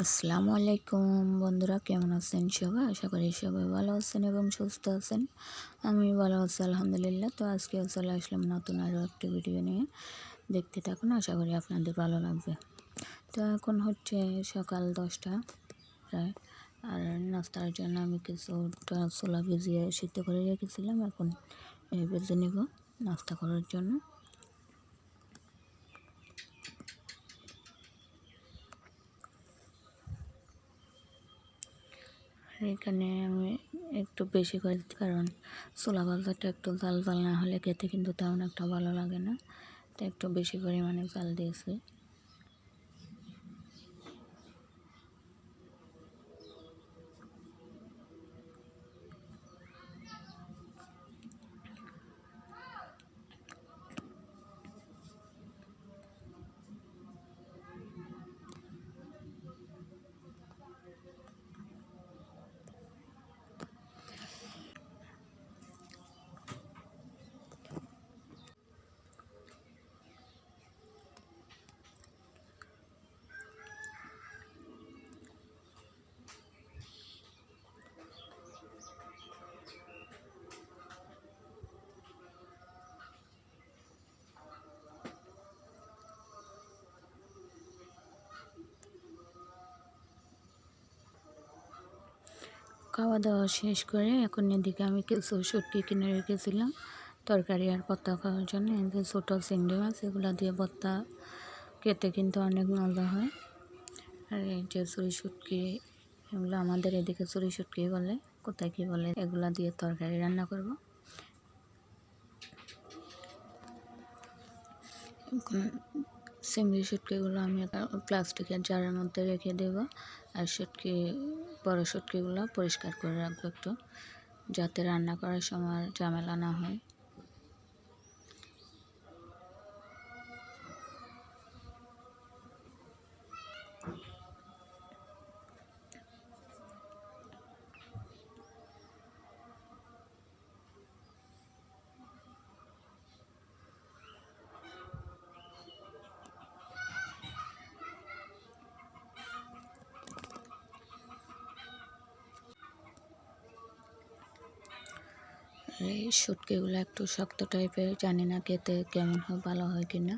আসসালামু আলাইকুম বন্ধুরা, কেমন আছেন সবাই? আশা করি সবাই ভালো আছেন এবং সুস্থ আছেন। আমি ভালো আছি আলহামদুলিল্লাহ। তো আজকে চলে আসলাম নতুন আরও একটি ভিডিও নিয়ে। দেখতে থাকুন, আশা করি আপনাদের ভালো লাগবে। তো এখন হচ্ছে সকাল 10টা প্রায়। আর নাস্তার জন্য আমি কিছুটা ছোলা ভিজিয়ে সিদ্ধ করে রেখেছিলাম, এখন ভেজে নিব নাস্তা করার জন্য। এখানে আমি একটু বেশি করে, কারণ ছোলা ভাজাটা একটু জাল জাল না হলে খেতে কিন্তু তেমন একটা ভালো লাগে না, তো একটু বেশি পরিমাণে জাল দিয়েছি। খাওয়া দাওয়া শেষ করে এখন এদিকে আমি কিছু শুটকি কিনে রেখেছিলাম তরকারি আর ভর্তা খাওয়ার জন্য। এই যে ছোটো চিংড়ি মাছ, এগুলো দিয়ে ভর্তা খেতে কিন্তু অনেক মজা হয়। আর এই যে চুরি শুটকি, এগুলো আমাদের এদিকে চুরি শুটকি বলে, কোথায় কী বলে, এগুলা দিয়ে তরকারি রান্না করব। চিংড়ি শুটকিগুলো আমি প্লাস্টিকের জারের মধ্যে রেখে দেব। আর বড় শুটকিগুলো পরিষ্কার করে রাখবো একটু, যাতে রান্না করার সময় ঝামেলা না হয়। এই শুটকিগুলো একটু শক্ত টাইপের, জানি না খেতে কেমন হয়, ভালো হয় কি না।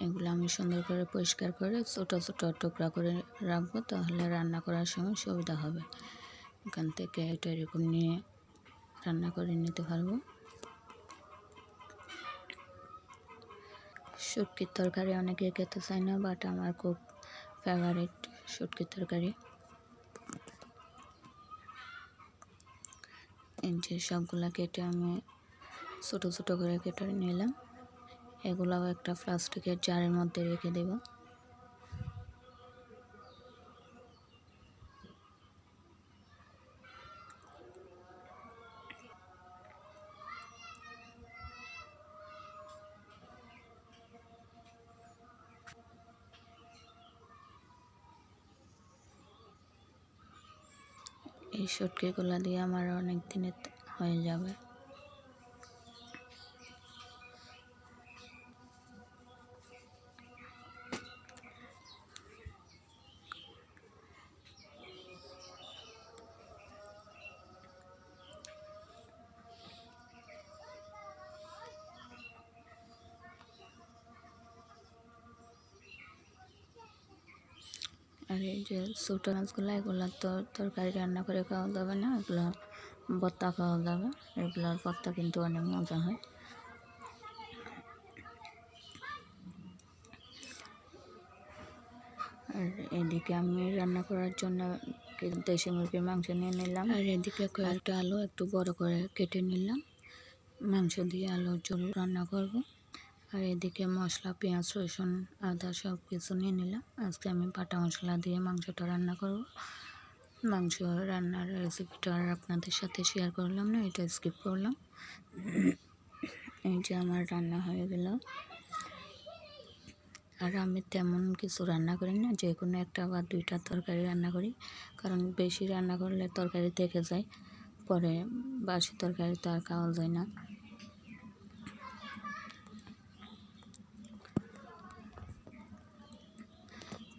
এগুলো আমি সুন্দর করে পরিষ্কার করে ছোটো ছোটো টুকরা করে রাখবো, তাহলে রান্না করার সময় সুবিধা হবে। এখান থেকে এটা এরকম নিয়ে রান্না করে নিতে পারবো। শুটকির তরকারি অনেকে খেতে চায় না, বাট আমার খুব ফেভারিট শুটকির তরকারি। এই যে সবগুলা কেটে আমি ছোটো ছোটো করে কেটে নিলাম। এগুলাও একটা প্লাস্টিকের জারের মধ্যে রেখে দেব। এই শুটকিগুলো দিয়ে আমার অনেক দিনের হয়ে যাবে। আর এই যে ছোটো মাছগুলো, এগুলো তো তরকারি রান্না করে খাওয়া যাবে না, এগুলো ভর্তা খাওয়া যাবে। এগুলোর ভর্তা কিন্তু অনেক মজা হয়। আর এদিকে আমি রান্না করার জন্য দেশি মুরগির মাংস নিয়ে নিলাম। আর এদিকে কয়েকটা আলু একটু বড় করে কেটে নিলাম, মাংস দিয়ে আলুর ঝোল রান্না করব। আর এদিকে মশলা, পেঁয়াজ, রসুন, আদা সব কিছু নিয়ে নিলাম। আজকে আমি বাটা মশলা দিয়ে মাংসটা রান্না করব। মাংস রান্নার রেসিপিটা আর আপনাদের সাথে শেয়ার করলাম না, এটা স্কিপ করলাম। এই যে আমার রান্না হয়ে গেল। আর আমি তেমন কিছু রান্না করি না, যে কোনো একটা বা দুইটা তরকারি রান্না করি, কারণ বেশি রান্না করলে তরকারি থেকে যায়, পরে বাসি তরকারি তো আর খাওয়া যায় না।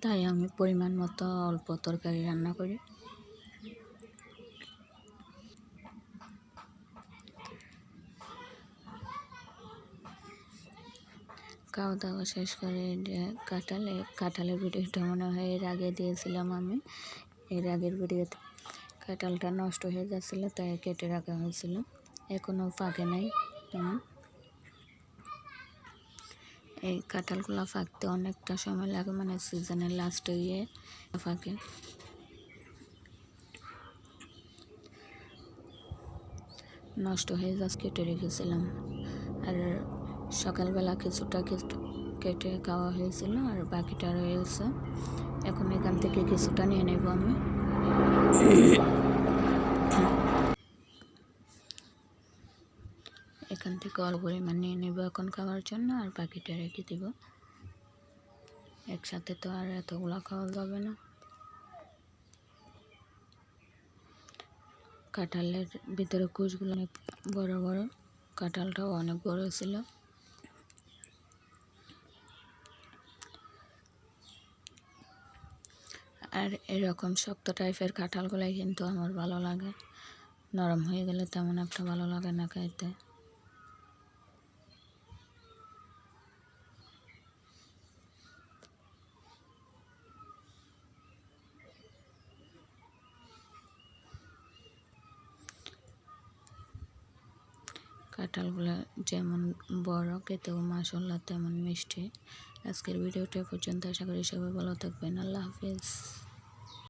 তাই আমি পরিমাণ মতো অল্প তরকারি রান্না করি। খাওয়া দাওয়া শেষ করে যে কাঁঠালের ভিডিওটা মনে হয় এর আগে দিয়েছিলাম আমি। এর আগের ভিডিওতে কাঁঠালটা নষ্ট হয়ে যাচ্ছিলো, তাই কেটে রাখা হয়েছিল, এখনও পাকে নাই তেমন। এই কাঁঠালগুলো পাকতে অনেকটা সময় লাগে, মানে সিজনের লাস্টে গিয়ে পাকে। নষ্ট হয়ে যাচ্ছে কেটে রেখেছিলাম, আর সকালবেলা কিছুটা কেটে খাওয়া হয়েছিল, আর বাকিটা রয়েছে। এখন এখান থেকে কিছুটা নিয়ে নেব আমি। এখান থেকে অল্প পরিমাণ নিয়ে নেব এখন খাওয়ার জন্য, আর বাকিটা রেখে দেব। একসাথে তো আর এতগুলো খাওয়া যাবে না। কাঁঠালের ভিতরে কুচগুলো অনেক বড় বড়, কাঁঠালটাও অনেক বড় ছিল। আর এরকম শক্ত টাইপের কাঁঠালগুলাই কিন্তু আমার ভালো লাগে, নরম হয়ে গেলে তেমন একটা ভালো লাগে না খাইতে। কাঁঠালগুলো যেমন বড়, খেতেও মাশাআল্লাহ তেমন মিষ্টি। আজকের ভিডিওটা পর্যন্ত, আশা করি সবাই ভালো থাকবেন। আল্লাহ হাফেজ।